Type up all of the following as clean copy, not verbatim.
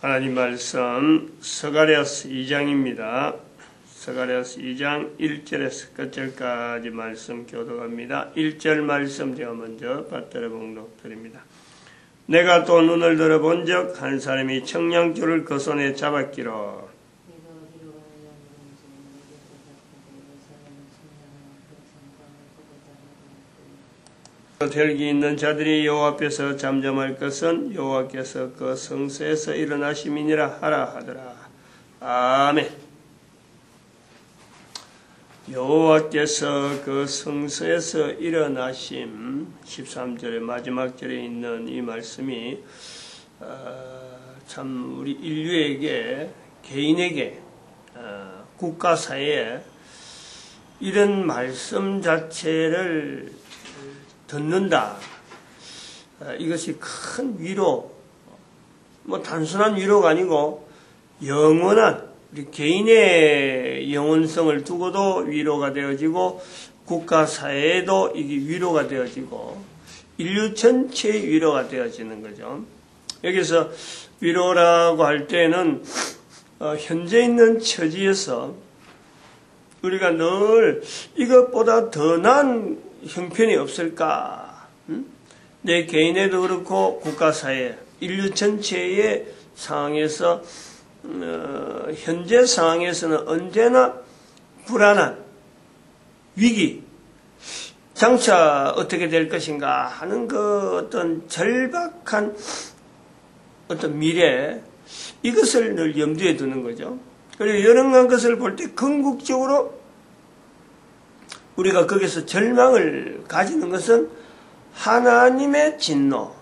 하나님 말씀 스가랴서 2장입니다. 스가랴서 2장 1절에서 끝절까지 말씀 교독합니다. 1절 말씀 제가 먼저 받들어 봉독드립니다. 내가 또 눈을 들어본 적 한 사람이 청량줄을 그 손에 잡았기로. 혈기 있는 자들이 여호와 앞에서 잠잠할 것은 여호와께서 그 성소에서 일어나심이니라 하라 하더라. 아멘. 여호와께서 그 성소에서 일어나심 13절의 마지막 절에 있는 이 말씀이 참 우리 인류에게 개인에게 국가사회에 이런 말씀 자체를 듣는다. 이것이 큰 위로, 단순한 위로가 아니고 영원한 우리 개인의 영원성을 두고도 위로가 되어지고 국가 사회에도 이게 위로가 되어지고 인류 전체의 위로가 되어지는 거죠. 여기서 위로라고 할 때는 현재 있는 처지에서 우리가 늘 이것보다 더 나은 형편이 없을까? 내 개인에도 그렇고 국가사회, 인류 전체의 상황에서 현재 상황에서는 언제나 불안한 위기, 장차 어떻게 될 것인가 하는 그 어떤 절박한 어떤 미래, 이것을 늘 염두에 두는 거죠. 그리고 이런 것을 볼 때 궁극적으로 우리가 거기서 절망을 가지는 것은 하나님의 진노,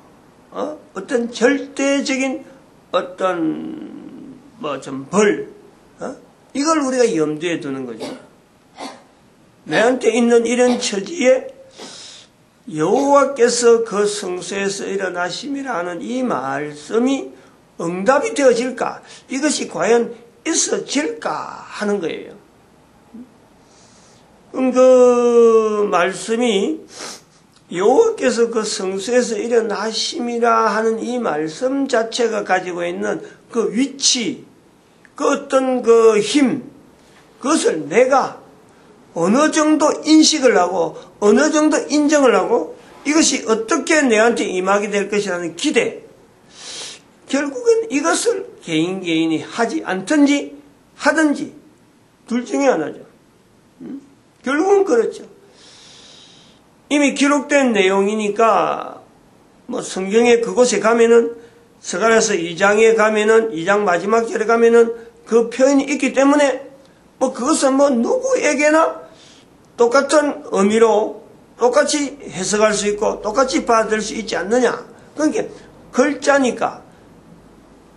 어떤 절대적인 어떤 좀 벌, 이걸 우리가 염두에 두는 거죠. 내한테 있는 이런 처지에 여호와께서 그 성소에서 일어나심이라 하는 이 말씀이 응답이 되어질까? 이것이 과연 있어질까 하는 거예요. 그 말씀이 여호와께서 그 성소에서 일어나심이라 하는 이 말씀 자체가 가지고 있는 그 위치, 그 어떤 그 힘, 그것을 내가 어느 정도 인식을 하고 어느 정도 인정을 하고 이것이 어떻게 내한테 임하게 될 것이라는 기대, 결국은 이것을 개인이 하지 않든지 하든지 둘 중에 하나죠. 결국은 그렇죠. 이미 기록된 내용이니까 성경에 그곳에 가면은 스가랴서 2장에 가면은 2장 마지막 절에 가면은 그 표현이 있기 때문에 그것은 누구에게나 똑같은 의미로 똑같이 해석할 수 있고 똑같이 받을 수 있지 않느냐. 그러니까 글자니까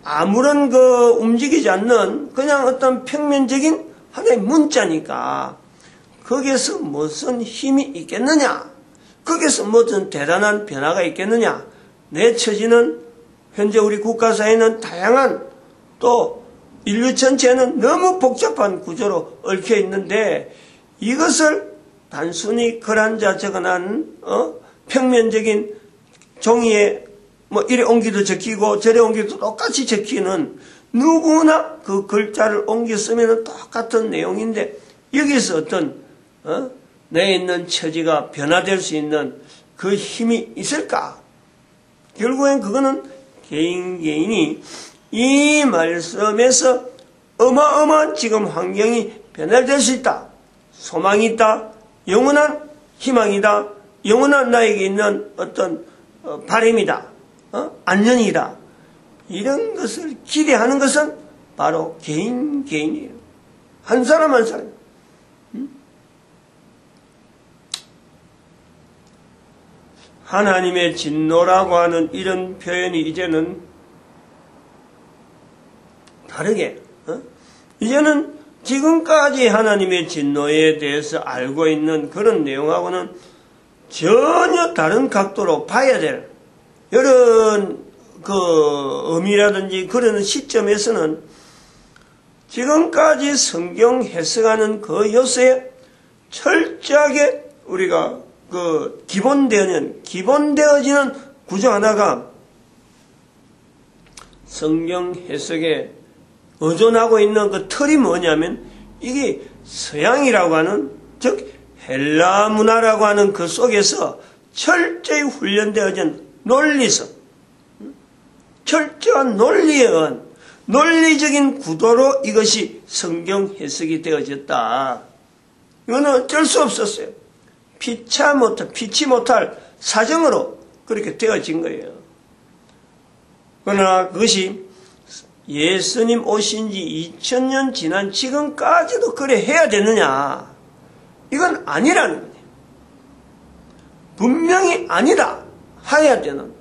아무런 움직이지 않는 그냥 어떤 평면적인 하나의 문자니까 거기에서 무슨 힘이 있겠느냐? 거기에서 무슨 대단한 변화가 있겠느냐? 내 처지는 현재 우리 국가사회는 다양한 또 인류 전체는 너무 복잡한 구조로 얽혀 있는데 이것을 단순히 글 한자 적어난 평면적인 종이에 이래 옮기도 적히고 저래 옮기도 똑같이 적히는 누구나 그 글자를 옮겨 쓰면 똑같은 내용인데 여기서 어떤 내에 있는 처지가 변화될 수 있는 그 힘이 있을까? 결국엔 그거는 개인이 이 말씀에서 어마어마한 지금 환경이 변화될 수 있다. 소망이 있다. 영원한 희망이다. 영원한 나에게 있는 어떤 바람이다. 안녕이다. 이런 것을 기대하는 것은 바로 개인이에요. 한 사람 한 사람. 하나님의 진노라고 하는 이런 표현이 이제는 다르게, 이제는 지금까지 하나님의 진노에 대해서 알고 있는 그런 내용하고는 전혀 다른 각도로 봐야 될 이런 의미라든지 그런 시점에서는 지금까지 성경 해석하는 그 요소에 철저하게 우리가 기본되어지는 구조 하나가 성경 해석에 의존하고 있는 그 틀이 뭐냐면 이게 서양이라고 하는, 즉 헬라 문화라고 하는 그 속에서 철저히 훈련되어진 논리성, 철저한 논리에 의한 논리적인 구도로 이것이 성경 해석이 되어졌다. 이거는 어쩔 수 없었어요. 피치 못할 사정으로 그렇게 되어진 거예요. 그러나 그것이 예수님 오신 지 2000년 지난 지금까지도 그래 해야 되느냐? 이건 아니라는 거예요. 분명히 아니다. 해야 되는,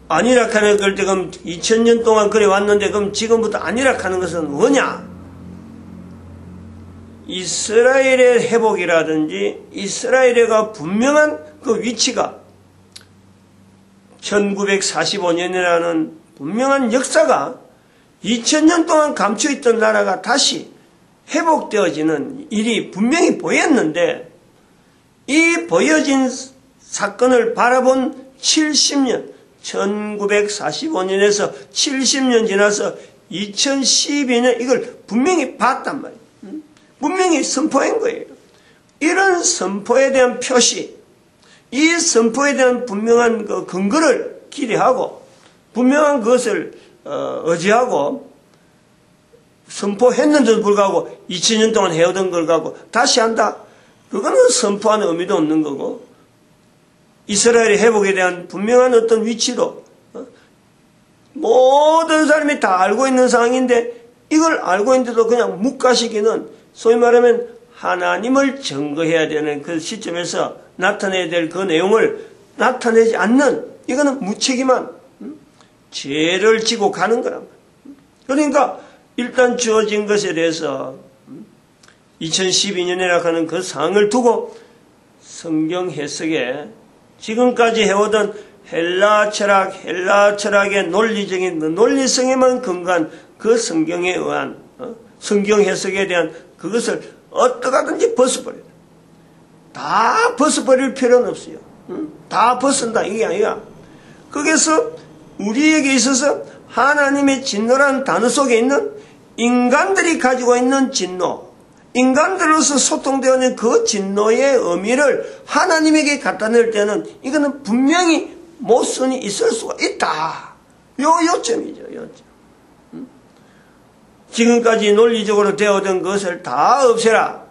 아니라 하는 걸 지금 2000년 동안 그래 왔는데 그럼 지금부터 아니라 하는 것은 뭐냐? 이스라엘의 회복이라든지 이스라엘의 분명한 그 위치가 1945년이라는 분명한 역사가 2000년 동안 감춰있던 나라가 다시 회복되어지는 일이 분명히 보였는데 이 보여진 사건을 바라본 70년, 1945년에서 70년 지나서 2012년 이걸 분명히 봤단 말이에요. 분명히 선포한 거예요. 이런 선포에 대한 표시, 이 선포에 대한 분명한 그 근거를 기대하고 분명한 것을 의지하고 선포했는데도 불구하고 2000년 동안 해오던 걸 갖고 다시 한다? 그거는 선포하는 의미도 없는 거고 이스라엘의 회복에 대한 분명한 어떤 위치도 모든 사람이 다 알고 있는 상황인데 이걸 알고 있는데도 그냥 묵과시기는 소위 말하면 하나님을 증거해야 되는 그 시점에서 나타내야 될 그 내용을 나타내지 않는 이거는 무책임한 죄를 지고 가는 거란 말이에요. 그러니까 일단 주어진 것에 대해서 2012년이라고 하는 그 상황을 두고 성경 해석에 지금까지 해오던 헬라 철학의 논리적인 논리성에만 근거한 그 성경에 의한 성경 해석에 대한 그것을 어떡하든지 벗어버려야 돼. 다 벗어버릴 필요는 없어요. 다 벗은다 이게 아니라 거기서 우리에게 있어서 하나님의 진노라는 단어 속에 있는 인간들이 가지고 있는 진노, 인간들로서 소통되어있는 그 진노의 의미를 하나님에게 갖다 낼 때는 이거는 분명히 모순이 있을 수가 있다. 요점이죠. 요점. 지금까지 논리적으로 되어든 것을 다 없애라.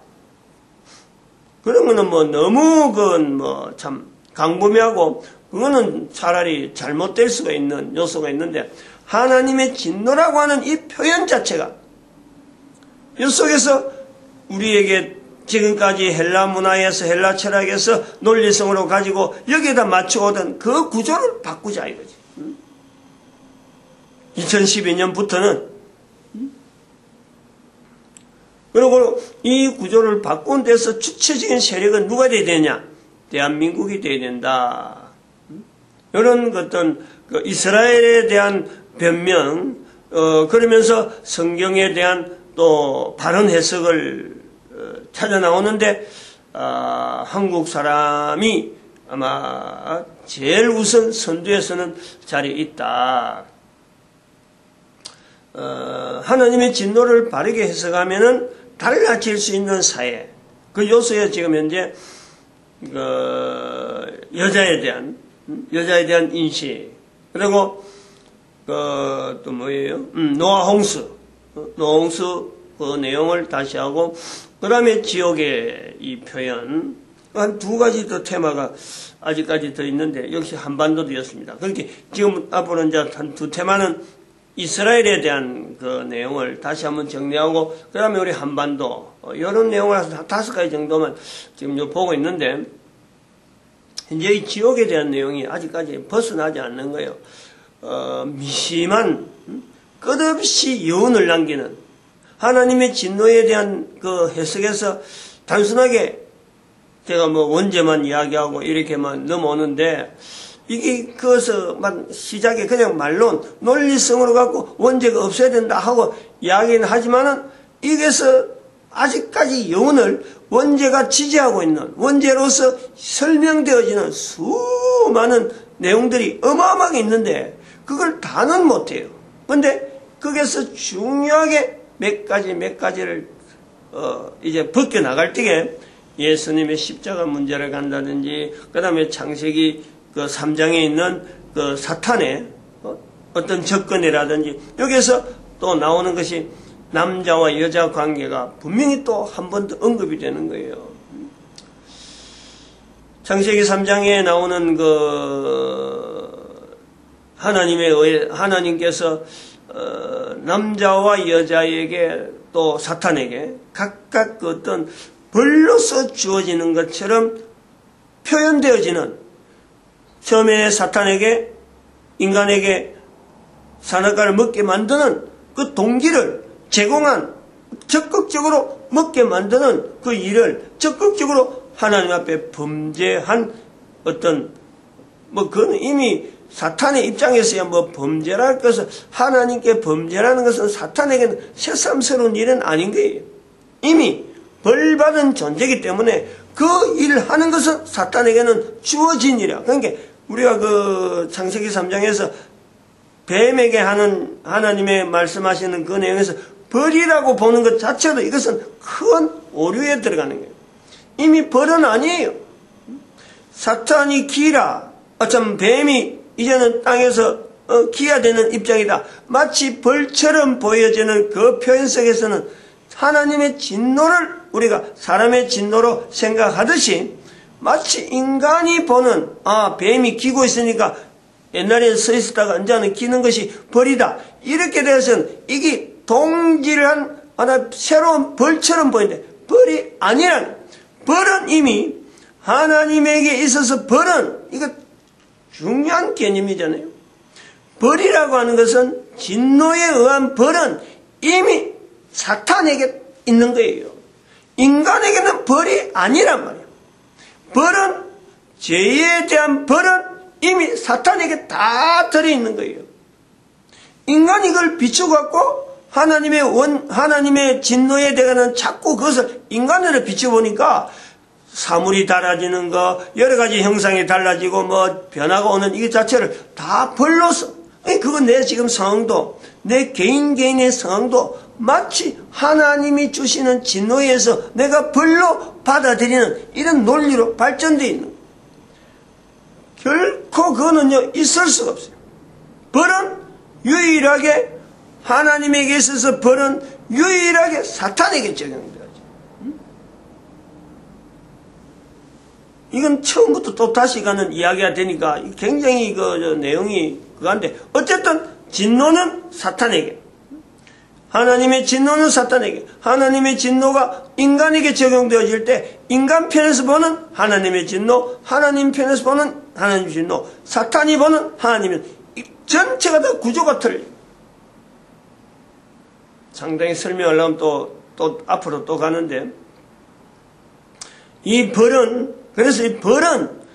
그런 거는 뭐 너무 그건 뭐 참 강범위하고 그거는 차라리 잘못될 수가 있는 요소가 있는데 하나님의 진노라고 하는 이 표현 자체가 이 속에서 우리에게 지금까지 헬라 문화에서 헬라 철학에서 논리성으로 가지고 여기에다 맞춰오던 그 구조를 바꾸자 이거지. 2012년부터는 그리고 이 구조를 바꾼 데서 주체적인 세력은 누가 돼야 되냐? 대한민국이 돼야 된다. 이런 어떤 그 이스라엘에 대한 변명, 그러면서 성경에 대한 또 바른 해석을 찾아 나오는데 한국 사람이 아마 제일 우선 선두에서는 자리에 있다. 하나님의 진노를 바르게 해석하면은 달라질 수 있는 사회, 그 요소에 지금 현재 여자에 대한 인식, 그리고 또 뭐예요? 노아 홍수 그 내용을 다시 하고, 그 다음에 지옥의 이 표현, 한 두 가지 더 테마가 아직까지 더 있는데 역시 한반도도였습니다. 그렇게 지금 앞으로 이제 한 두 테마는 이스라엘에 대한 그 내용을 다시 한번 정리하고, 그 다음에 우리 한반도, 이런 내용을 한 5가지 정도만 지금 보고 있는데, 이제 이 지옥에 대한 내용이 아직까지 벗어나지 않는 거예요. 미심한, 끝없이 여운을 남기는, 하나님의 진노에 대한 그 해석에서 단순하게 제가 뭐 원죄만 이야기하고 이렇게만 넘어오는데, 이게 그것만 시작에 그냥 말론 논리성으로 갖고 원죄가 없어야 된다 하고 이야기는 하지만은 이게서 아직까지 여운을 원죄가 지지하고 있는 원죄로서 설명되어지는 수많은 내용들이 어마어마하게 있는데 그걸 다는 못해요. 근데 거기서 중요하게 몇 가지를 이제 벗겨나갈 때에 예수님의 십자가 문제를 간다든지, 그 다음에 창세기 그 3장에 있는 그 사탄의 어떤 접근이라든지, 여기에서 또 나오는 것이 남자와 여자 관계가 분명히 또 한 번 더 언급이 되는 거예요. 창세기 3장에 나오는 하나님께서 남자와 여자에게 또 사탄에게 각각 그 어떤 벌로서 주어지는 것처럼 표현되어지는, 처음에 사탄에게 인간에게 선악과를 먹게 만드는 그 동기를 제공한, 적극적으로 먹게 만드는 그 일을 적극적으로 하나님 앞에 범죄한 어떤, 그건 이미 사탄의 입장에서야 범죄랄 것은, 하나님께 범죄라는 것은 사탄에게는 새삼스러운 일은 아닌 거예요. 이미 벌받은 존재이기 때문에 그 일을 하는 것은 사탄에게는 주어진 일이야. 그러니까 우리가 그 창세기 3장에서 뱀에게 하는 하나님의 말씀하시는 그 내용에서 벌이라고 보는 것 자체도 이것은 큰 오류에 들어가는 거예요. 이미 벌은 아니에요. 사탄이 기라, 뱀이 이제는 땅에서 기하되는 입장이다. 마치 벌처럼 보여지는 그 표현 속에서는 하나님의 진노를 우리가 사람의 진노로 생각하듯이, 마치 인간이 보는, 뱀이 기고 있으니까 옛날에 서 있었다가 이제는 기는 것이 벌이다, 이렇게 되어서는 이게 동질한 하나 새로운 벌처럼 보이는데 벌이 아니라는, 벌은 이미 하나님에게 있어서 벌은 이거 중요한 개념이잖아요. 벌이라고 하는 것은, 진노에 의한 벌은 이미 사탄에게 있는 거예요. 인간에게는 벌이 아니란 말이에요. 벌은, 죄에 대한 벌은 이미 사탄에게 다 들어있는 거예요. 인간이 이걸 비춰갖고 하나님의 진노에 대해서는 자꾸 그것을 인간으로 비춰보니까 사물이 달라지는 거, 여러 가지 형상이 달라지고 변화가 오는 이 자체를 다 벌로서, 그건 내 지금 상황도, 내 개인의 상황도 마치 하나님이 주시는 진노에서 내가 벌로 받아들이는 이런 논리로 발전되어 있는 거예요. 결코 그거는요 있을 수가 없어요. 벌은 유일하게 하나님에게 있어서 벌은 유일하게 사탄에게 적용돼야죠. 이건 처음부터 또 다시 가는 이야기가 되니까 굉장히 내용이 그건데, 어쨌든 진노는 사탄에게, 하나님의 진노는 사탄에게, 하나님의 진노가 인간에게 적용되어질 때 인간 편에서 보는 하나님의 진노, 하나님 편에서 보는 하나님의 진노, 사탄이 보는 하나님의, 전체가 다 구조가 틀려요. 상당히 설명하려면 또 앞으로 또 가는데, 그래서 이 벌은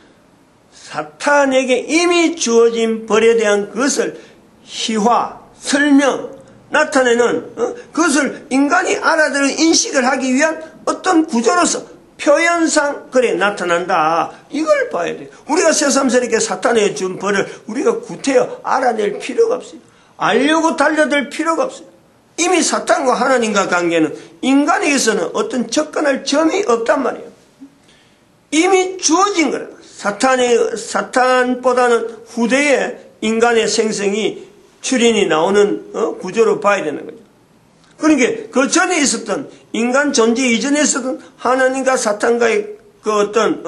사탄에게 이미 주어진 벌에 대한 그것을 희화, 설명, 나타내는, 그것을 인간이 알아들은 인식을 하기 위한 어떤 구조로서 표현상 그래 나타난다. 이걸 봐야 돼요. 우리가 새삼스럽게 사탄에게 준 벌을 우리가 구태여 알아낼 필요가 없어요. 알려고 달려들 필요가 없어요. 이미 사탄과 하나님과 관계는 인간에게서는 어떤 접근할 점이 없단 말이에요. 이미 주어진 거라. 사탄보다는 후대에 인간의 생성이 출현이 나오는 구조로 봐야 되는 거죠. 그러니까 그 전에 있었던 인간 존재 이전에 있었던 하나님과 사탄과의 그 어떤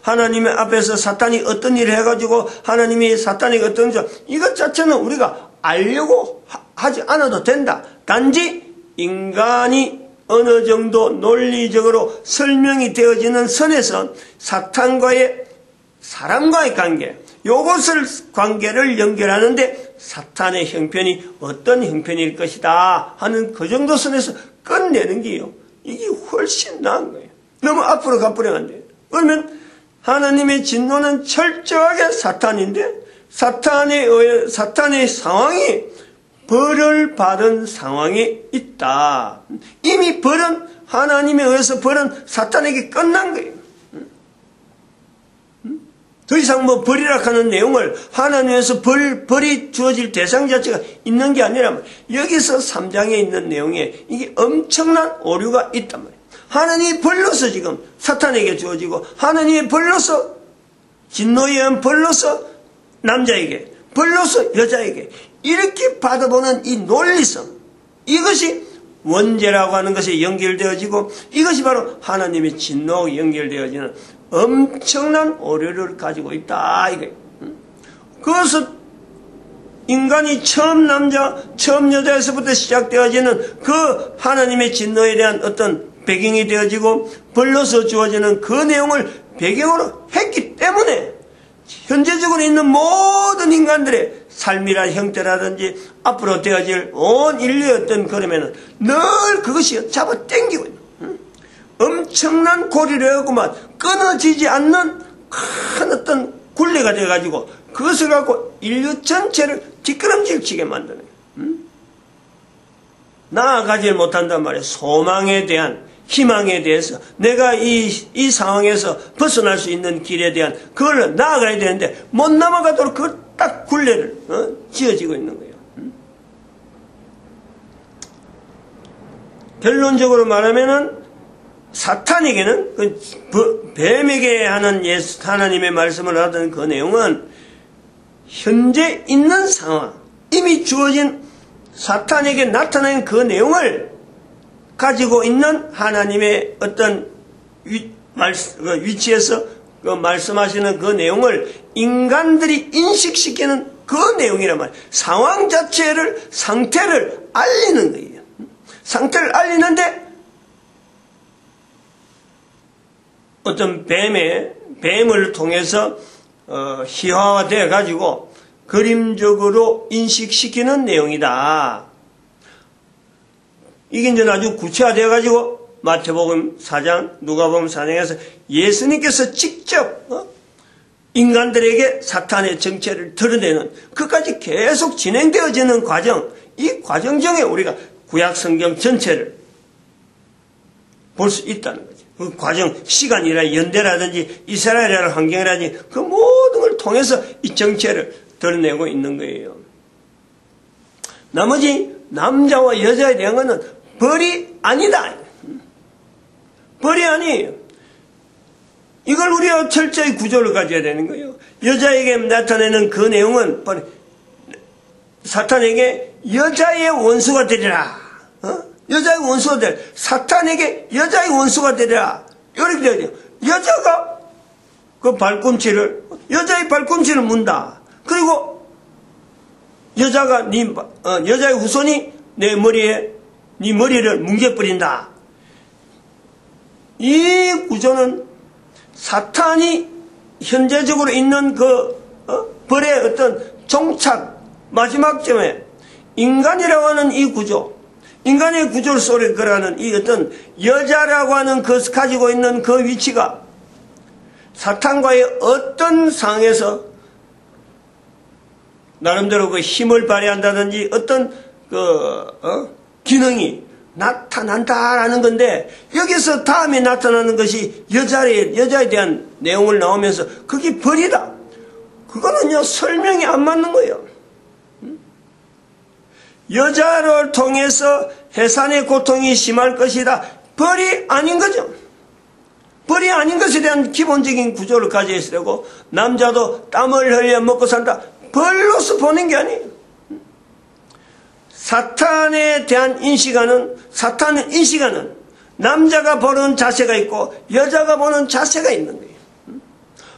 하나님의 앞에서 사탄이 어떤 일을 해가지고 하나님이 사탄에게 어떤 이것 자체는 우리가 알려고 하지 않아도 된다. 단지 인간이 어느 정도 논리적으로 설명이 되어지는 선에서 사탄과의 사람과의 관계, 요것을 관계를 연결하는데 사탄의 형편이 어떤 형편일 것이다 하는 그 정도 선에서 끝내는 게요, 이게 훨씬 나은 거예요. 너무 앞으로 가버리면 안 돼요. 그러면 하나님의 진노는 철저하게 사탄인데, 사탄의 상황이 벌을 받은 상황에 있다. 이미 벌은, 하나님에 의해서 벌은 사탄에게 끝난 거예요. 더 이상 뭐 벌이라 하는 내용을 하나님에서 벌이 주어질 대상 자체가 있는 게 아니라 여기서 3장에 있는 내용에 이게 엄청난 오류가 있단 말이에요. 하나님이 벌로서 지금 사탄에게 주어지고 하나님이 벌로서 진노에 의한 벌로서 남자에게 벌로서 여자에게 이렇게 받아보는 이 논리성, 이것이 원죄라고 하는 것에 연결되어지고 이것이 바로 하나님의 진노하고 연결되어지는 엄청난 오류를 가지고 있다 이거예요. 그것은 인간이 처음 남자, 처음 여자에서부터 시작되어지는 그 하나님의 진노에 대한 어떤 배경이 되어지고 벌로서 주어지는 그 내용을 배경으로 했기 때문에 현재적으로 있는 모든 인간들의 삶이란 형태라든지 앞으로 되어질 온 인류의 어떤 그러면은 늘 그것이 잡아 당기고 있는 엄청난 고리를 하고만 끊어지지 않는 큰 어떤 굴레가 되어가지고 그것을 갖고 인류 전체를 뒷걸음질치게 만드는 거예요. 나아가지 못한단 말이에요. 소망에 대한 희망에 대해서 내가 이 상황에서 벗어날 수 있는 길에 대한 그걸 나아가야 되는데 못 넘어가도록 그 딱 굴레를 지어지고 있는 거예요. 결론적으로 말하면은 사탄에게는 그 뱀에게 하는 하나님의 말씀을 하던 그 내용은 현재 있는 상황, 이미 주어진 사탄에게 나타난 그 내용을 가지고 있는 하나님의 어떤 위치에서 그 말씀하시는 그 내용을 인간들이 인식시키는 그 내용이란 말이에요. 상황 자체를, 상태를 알리는 거예요. 상태를 알리는데 어떤 뱀을 통해서 희화화되어 가지고 그림적으로 인식시키는 내용이다. 이게 이제 아주 구체화되어 가지고 마태복음 4장, 누가복음 4장에서 예수님께서 직접 인간들에게 사탄의 정체를 드러내는 그까지 계속 진행되어지는 과정, 이 과정 중에 우리가 구약 성경 전체를 볼 수 있다는 거죠. 그 과정, 시간이라 연대라든지 이스라엘이라는 환경이라든지 그 모든 걸 통해서 이 정체를 드러내고 있는 거예요. 나머지 남자와 여자에 대한 것은 벌이 아니다. 벌이 아니에요. 이걸 우리가 철저히 구조를 가져야 되는 거예요. 여자에게 나타내는 그 내용은 사탄에게 여자의 원수가 되리라. 여자의 원수가 되리라. 사탄에게 여자의 원수가 되리라. 이렇게 돼야 돼요. 여자가 그 여자의 발꿈치를 문다. 그리고 여자의 후손이 네 머리를 뭉개버린다. 이 구조는 사탄이 현재적으로 있는 그 벌의 어떤 종착 마지막점에 인간이라고 하는 이 구조, 인간의 구조를 속에 걸어가는 이 어떤 여자라고 하는 그 가지고 있는 그 위치가 사탄과의 어떤 상황에서 나름대로 그 힘을 발휘한다든지 어떤 기능이 나타난다라는 건데 여기서 다음에 나타나는 것이 여자에 대한 내용을 나오면서 그게 벌이다. 그거는요 설명이 안 맞는 거예요. 여자를 통해서 해산의 고통이 심할 것이다. 벌이 아닌 거죠. 벌이 아닌 것에 대한 기본적인 구조를 가져야 되고 남자도 땀을 흘려 먹고 산다. 벌로서 보는 게 아니에요. 사탄에 대한 사탄의 인식하는 남자가 보는 자세가 있고 여자가 보는 자세가 있는 거예요.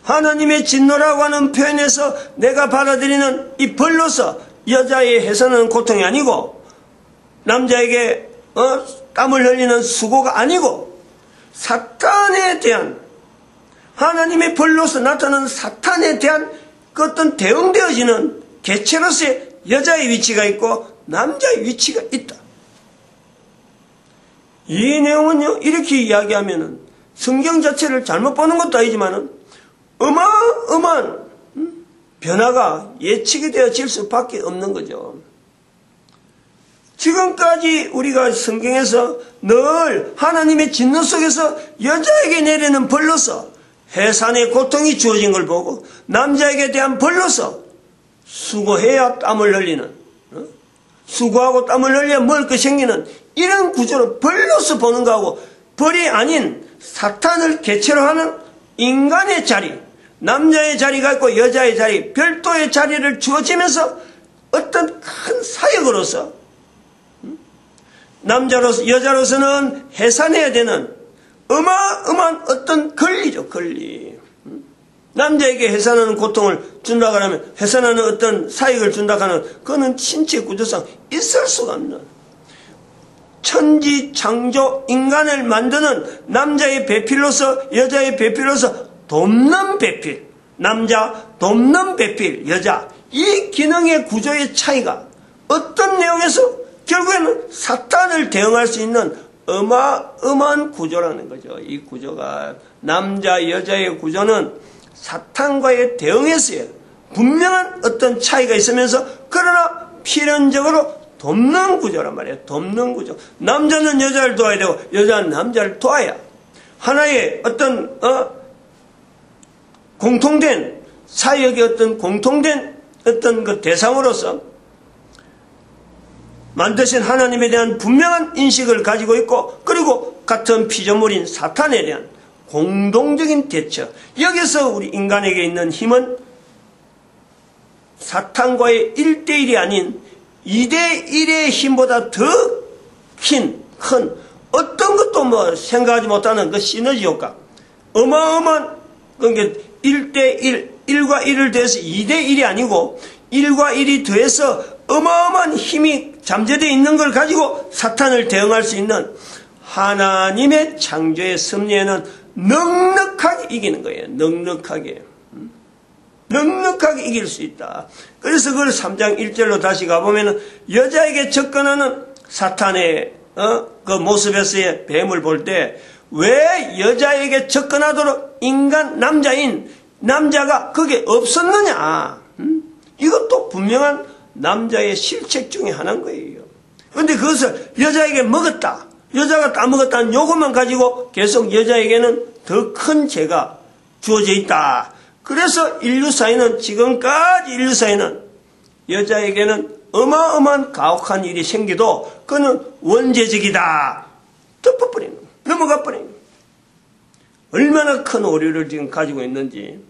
하나님의 진노라고 하는 표현에서 내가 받아들이는 이 벌로서 여자의 해서는 고통이 아니고 남자에게 땀을 흘리는 수고가 아니고 사탄에 대한 하나님의 벌로서 나타나는 사탄에 대한 그 어떤 대응되어지는 개체로서의 여자의 위치가 있고 남자의 위치가 있다. 이 내용은요 이렇게 이야기하면은 성경 자체를 잘못 보는 것도 아니지만은 어마어마한 변화가 예측이 되어질 수밖에 없는 거죠. 지금까지 우리가 성경에서 늘 하나님의 진노 속에서 여자에게 내리는 벌로서 해산의 고통이 주어진 걸 보고 남자에게 대한 벌로서 수고해야 땀을 흘리는, 수고하고 땀을 흘려야 먹을 것 생기는 이런 구조로 벌로서 보는 거하고, 벌이 아닌 사탄을 개체로 하는 인간의 자리, 남자의 자리가 있고 여자의 자리, 별도의 자리를 주어지면서 어떤 큰 사역으로서 남자로서 여자로서는 해산해야 되는 어마어마한 어떤 권리죠, 권리. 남자에게 해산하는 고통을 준다고 하면, 해산하는 어떤 사역을 준다고 하는, 그거는 신체 구조상 있을 수가 없는, 천지 창조 인간을 만드는 남자의 배필로서 여자의 배필로서 돕는 배필, 남자 돕는 배필, 여자, 이 기능의 구조의 차이가 어떤 내용에서 결국에는 사탄을 대응할 수 있는 어마어마한 구조라는 거죠. 이 구조가, 남자 여자의 구조는 사탄과의 대응에서의 분명한 어떤 차이가 있으면서, 그러나 필연적으로 돕는 구조란 말이에요. 돕는 구조. 남자는 여자를 도와야 되고 여자는 남자를 도와야 하나의 어떤 공통된 사역의 어떤 공통된 어떤 그 대상으로서 만드신 하나님에 대한 분명한 인식을 가지고 있고, 그리고 같은 피조물인 사탄에 대한 공동적인 대처. 여기서 우리 인간에게 있는 힘은 사탄과의 1대1이 아닌 2대1의 힘보다 더 큰 어떤 것도 뭐 생각하지 못하는 그 시너지 효과, 어마어마한, 그러니까 1대1, 1과 1을 더해서 2대1이 아니고 1과 1이 더해서 어마어마한 힘이 잠재되어 있는 걸 가지고 사탄을 대응할 수 있는 하나님의 창조의 섭리에는 넉넉하게 이기는 거예요. 넉넉하게 이길 수 있다. 그래서 그걸 3장 1절로 다시 가보면은, 여자에게 접근하는 사탄의 그 모습에서의 뱀을 볼 때, 왜 여자에게 접근하도록 인간 남자가 그게 없었느냐? 이것도 분명한 남자의 실책 중에 하나인 거예요. 그런데 그것을 여자에게 먹었다, 여자가 따먹었다는 요것만 가지고 계속 여자에게는 더 큰 죄가 주어져 있다. 그래서 지금까지 인류 사회는 여자에게는 어마어마한 가혹한 일이 생기도 그는 원죄적이다, 덮어버리는, 넘어가 버리는, 얼마나 큰 오류를 지금 가지고 있는지.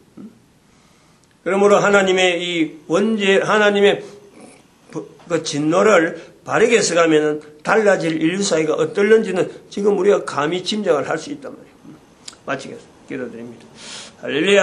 그러므로 하나님의 하나님의 그 진노를 바르게 써가면은 달라질 인류 사회가 어떨는지는 지금 우리가 감히 짐작을 할 수 있단 말이에요. 마치겠습니다. 기도드립니다. 할렐루야.